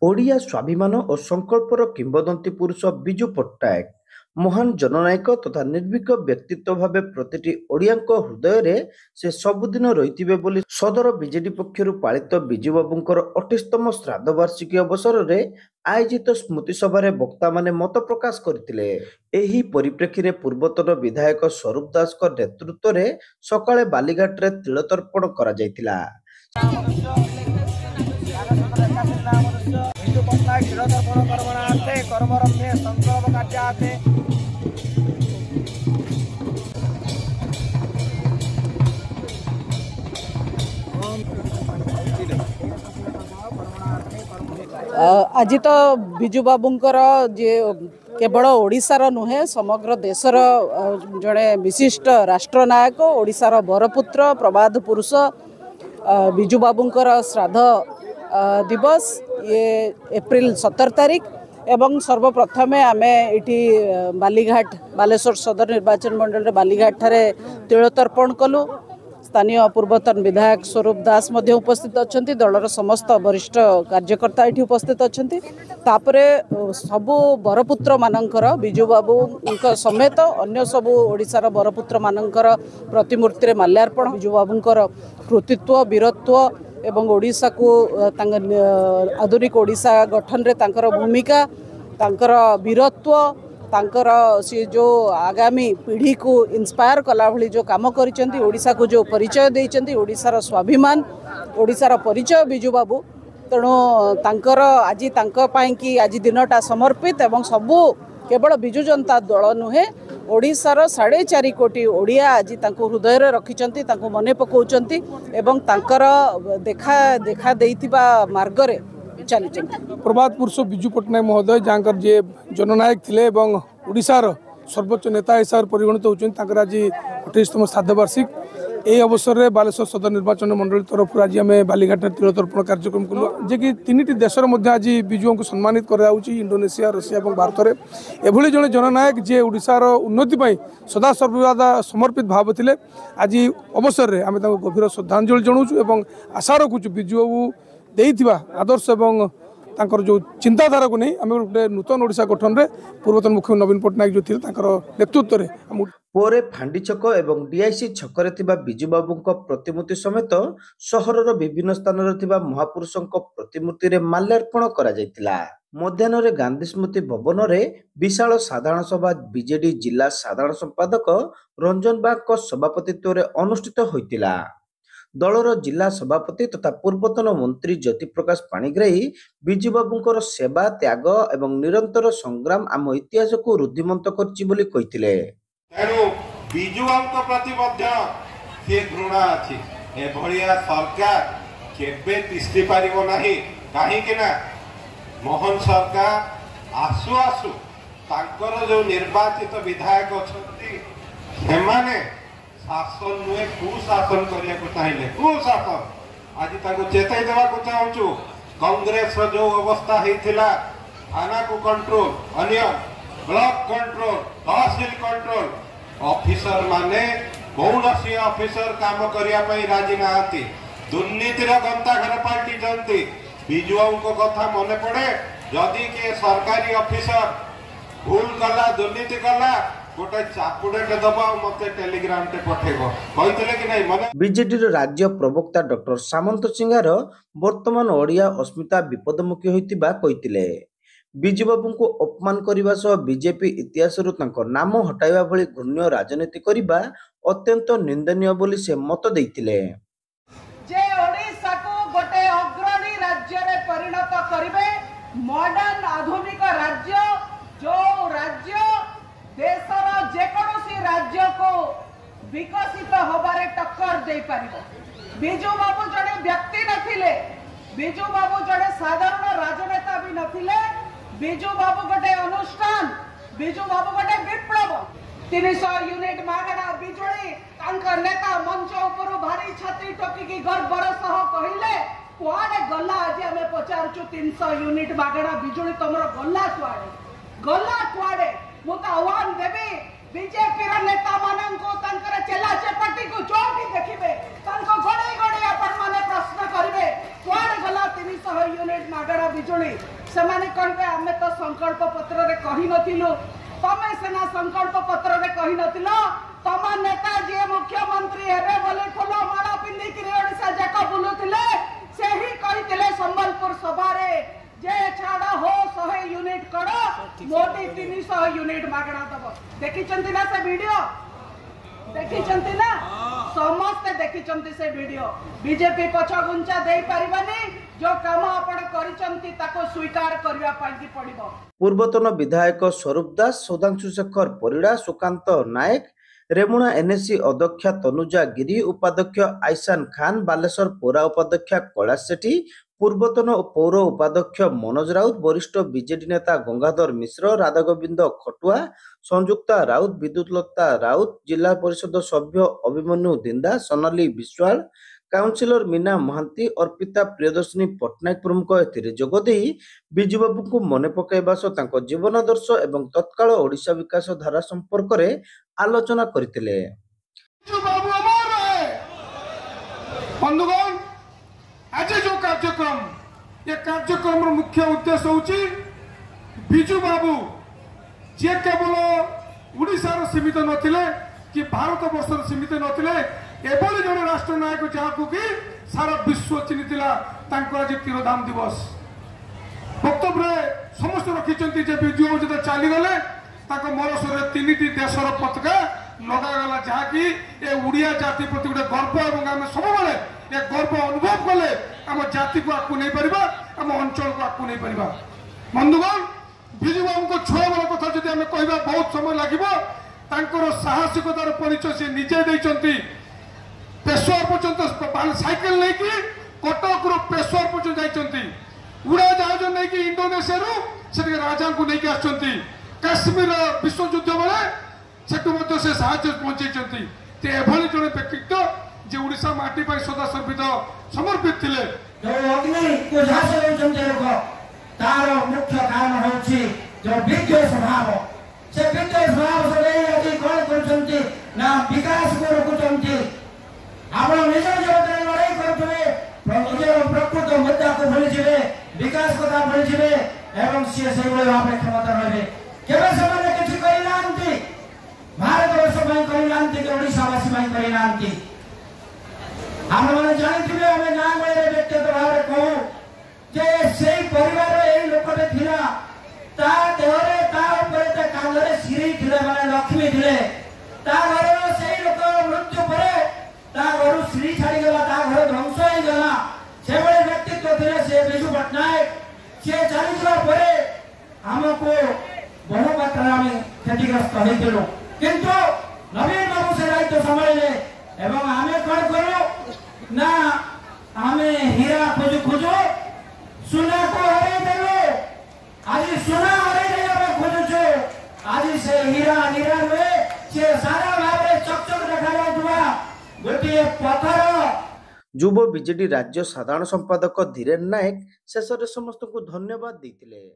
ओडिया स्वाभिमान और संकल्पर किंबदंती पुरुष विजु पट्टनायक महान जननायक तथा निर्भीक व्यक्तित्व भाव प्रति ओडिया हृदय रे से सबुदिन रही बोली सदर बीजेडी पक्षर पालित विजु बाबूंकर 28तम श्राद्ध वार्षिकी अवसर में आयोजित स्मृति सभा वक्ता माने मत प्रकाश करथिले। एही परिप्रेक्षी रे पूर्वतन विधायक स्वरूप दास नेतृत्व में सकाळे बालीघाट रे तिलतर्पण करा जायतिला। आज तो विजु बाबूंकर जे केवल ओडिशार नुहे समग्र देशर जड़े विशिष्ट राष्ट्रनायक ओडिशार बरपुत्र प्रबाद पुरुष विजु बाबूंकर श्राद्ध दिवस ये एप्रिल 17 तारीख एवं सर्वप्रथम आमे इटी बालीघाट बालेश्वर सदर निर्वाचन मंडल बालीघाट ठारे तिलतर्पण कलु। स्थानीय पूर्वतन विधायक स्वरूप दास मध्य उपस्थित अच्छा दलर समस्त वरिष्ठ कार्यकर्ता ये उपस्थित अच्छा सबू बरपुत्र मानकर विजु बाबू समेत अन्य सबू ओडिशार बरपुत्र मानकर प्रतिमूर्ति माल्यार्पण विजु बाबूंकर कृतित्व वीरत्व एवं ओडिशा को आधुनिक ओडिशा गठन रे तांकर भूमिका तांकर वीरत्व तांकर सी जो आगामी पीढ़ी को इंस्पायर कला भली जो काम करिसेंती ओडिशा को जो परिचय देइसेंती ओडिशार स्वाभिमान ओडिशार परिचय विजु बाबू तेणु तांकर आज तांक पाई कि आज दिनटा समर्पित एवं सबू केवल विजु जनता दल नुहे ओडिशार 4.5 कोटी ओडिया आज तांको हृदय रे रखिचंती तांको मने पकाउचंती एवं तांकर देखा देइतिबा मार्ग रे चली प्रभात पुरुष विजु पट्टनायक महोदय जहाँ जे जननायक थिले एवं ओडिशार सर्वोच्च नेता हिसाब से परिगणित होती आज 28तम श्राद्ध वार्षिक यही अवसर में बालेश्वर सदर निर्वाचन मंडल तरफ आज आम बालीघाट तिलतर्पण कार्यक्रम कलु जे कि 3टी देशर आज विजुओं को सम्मानित कराऊँगी इंडोनेशिया रशिया और भारत में एभली जड़े जननायक जे ओडिशार उन्नति सदा सर्वदा समर्पित भाव थे आज अवसर में आम गभीर श्रद्धांजलि जनाऊँ और आशा रखुचु विजु बाबू देइथिबा आदर्श एवं तांकर जो चिंताधारा को नहीं आम गोटे नूतन ओडिशा गठन में पूर्वतन मुख्यमंत्री नवीन पट्टनायक जो थे नेतृत्व में पोरे फांडी छक एवं डीआईसी छकरे थिबा विजु बाबूंक प्रतिमूर्ति समेत सहरर विभिन्न स्थान महापुरुषों प्रतिमूर्ति रे माल्यार्पण करा जायतिला। मध्याह्न रे गांधी स्मृति भवन रे विशाल साधारण सभा बीजेडी जिला साधारण संपादक रंजन बाग सभापतित्व रे अनुष्ठित होइतिला। दलर जिला सभापति तथा पूर्वतन मंत्री ज्योति प्रकाश पाणिग्राही विजु बाबूंकर सेवा त्याग एवं निरंतर संग्राम आम इतिहास को रुद्धिमंत करछि बोली कहिथिले। तेणु विजु बाबू प्रति सी घृणा अच्छी एभलिया सरकार केबे तिष्ठि पारिबो नाही काहेकि ना मोहन सरकार आसु आसु तांकर जो निर्वाचित विधायक अछंती सेमाने शासन नुहे कुशासन करिया को चाहिए कुशासन आज ताको चेताई देवा को चाहूँ कांग्रेस जो अवस्था होता थाना को कंट्रोल अन्य ब्लॉक कंट्रोल तहसील कंट्रोल ऑफिसर माने कौन सी ऑफिसर काम करने राजी नहांती दुर्नीतिर गंता घर पाल्टी जानती विजुओं को कथा मन पड़े जदि के सरकारी ऑफिसर भूल कला दुर्नीति कला गोटे चापुड़े दबा मते टेलीग्राम टे पठेबो कहितले कि नै मने बीजेडी राज्य प्रवक्ता डॉक्टर सामंत सिंहार वर्तमान ओडिया अस्मिता विपदमुखी होइतिबा कहितिले। विजु बाबू को अपमान करने सह बीजेपी इतिहास नाम हटाइबा भली घृण्य राजनीति करने अत्यंत निंदनीय बोली से मत देइतिले। जे ओडिशा को गोटे अग्रणी राज्य रे परिणत करिवे मॉडर्न आधुनिक राज्य जो राज्य देशर जेकोसी राज्य को विकसित होबारे टक्कर दे पारिबो। विजु बाबू जड़े व्यक्ति नथिले विजु बाबू जड़े साधारण राजनेता भी नथिले विजु बाबू गोटे अनुष्ठान विजु बाबू गोटे विप्लव 300 यूनिट मागणा बिजुली तांकर नेता मंच ऊपर भारी छाती टोकी गर्वर सह कहिले कुआडे गला आज आमे पचारचु 300 यूनिट मागणा बिजुली तमरो गला कुआडे मुता आह्वान देवी बीजेपी नेता माननको तांकर चेला चपाटी को जोटी देखिबे तांको गड़े गड़े आपण माने प्रश्न करिवे कुआडे गला 300 300 यूनिट मागणा बिजुली से कहबे आमे तो संकल्प पत्र रे कहि नथिलु तमे सेना संकल्प पत्र रे कहि नथिलो तम नेता जे मुख्यमंत्री हेबे बोले फुलो माला पिंदी कि ओडिसा जाक बुलुथिले सेही कहिथिले संबलपुर सभा रे जे छाड़ा हो 100 यूनिट करो मोदी 300 यूनिट मागणा दबो देखिचंती ना से वीडियो देखिचंती ना समस्त देखिचंती से वीडियो बीजेपी पछगुंचा देई परिबानी जो काम आपण करिचंती ताको स्वीकार करिया पाई पड़िबो। पूर्वतन विधायक स्वरूप दास, सुधांशु शेखर परिड़ा, सुकांत नायक, रेमुणा एनएससी अध्यक्षा तनुजा गिरी, उपाध्यक्ष आईसान खान, बालेश्वर पौरा उपाध्यक्षा कैलाश सेठी, पूर्वतन पौर उपाध्यक्ष मनोज राउत, वरिष्ठ बीजेडी नेता गंगाधर मिश्र, राधागोविंद खटुआ, संयुक्ता राउत, विद्युतलता राउत, जिला परिषद सभ्य अभिमन्यु दिंदा, सोनाली विश्वाल, काउंसिलर मीना महांती, अर्पिता प्रियदर्शिनी पट्टनायक प्रमुख एथिरे जोगदे बिजुबाबू को मन पकाइबा सह तांको जीवनादर्श एवं तत्काल ओडिशा विकास धारा संपर्क में आलोचना करथिले। बिजुबाबू अमर है बंधुगण, आज जो कार्यक्रम ये कार्यक्रम मुख्य उद्देश्य होची बिजुबाबू जे केवल ओडिशा रो सीमित नथिले कि भारत वर्ष रो सीमित नथिले एभली जड़े राष्ट्र नायक जहां कि सारा विश्व चिन्हिला आज तिरोधाम दिवस वक्तव्य समस्त रखिंट बिजु जो चलीगले मरसर 3टी देशर पताका लगागला जहाँकि ए उड़िया जाति प्रति गोटे गर्व और आम सब ए गर्व अनुभव कले आम जाति को आगे नहीं पार आम अंचल को आगे नहीं पार। बंधुगण बिजुबाबू छुआ बेल कथा जब आम कह बहुत समय लगे साहसिकतार परिचय से निजे देती पेशोर पर्यटन साइकेल नहीं कि कटक रू पेशोर पर्यटन जाइंट उड़ा जहाज नहीं कि इंडोनेशिया से राजा को लेकिन आसुँच काश्मीर विश्वयुद्ध बेले से साहाय्य पहुंचाई एभली जड़े व्यक्तित्व जे ओडिशा माटी पर सदा समर्पित थे। तार मुख्य कारण होची जो विजय स्वभाव से विजय स्वभाव से आज कौन करछंती ना विकास को रोकुछंती आपण निज जगत लड़ाई करथुवे प्रकृत मुद्दा को भूली जिवे विकास कथा भूली जिवे एवं से सेवले भाबे क्षमता रहबे केबे समाने किछि करि नांती भारत वर्ष में करि नांती के ओडिशा वासी में करि नांती हम माने जानिथिबे हमें ना गळे व्यक्तिगत भाव कहू जे सेई परिवार एई लोकटे थिला ता देहरे ता ऊपर ता कांधरे सिरी थिले माने लक्ष्मी थिले ता घरे सेई लोक मृत्यु परे ता घर श्री छाड़ी गला ता घर ध्वंस हो गला से बड़े व्यक्तित्व थिले से बिजू पट्टनायक से चली गला परे हमको बहु मात्रा में क्षतिग्रस्त होइतिलो किंतु नवीन बाबू से दायित्व संभाळिले एवं आमे कोन करू ना आमे हीरा खोजु खोजु सुना को हरे देलो आज सुना हरे देलो खोजु आज से हीरा नीरा रे से सारा भाबरे चकचक देखा जाउतबा गोटे पत्थर। युव बीजेडी राज्य साधारण संपादक धीरेन नायक शेष समस्त को धन्यवाद देते।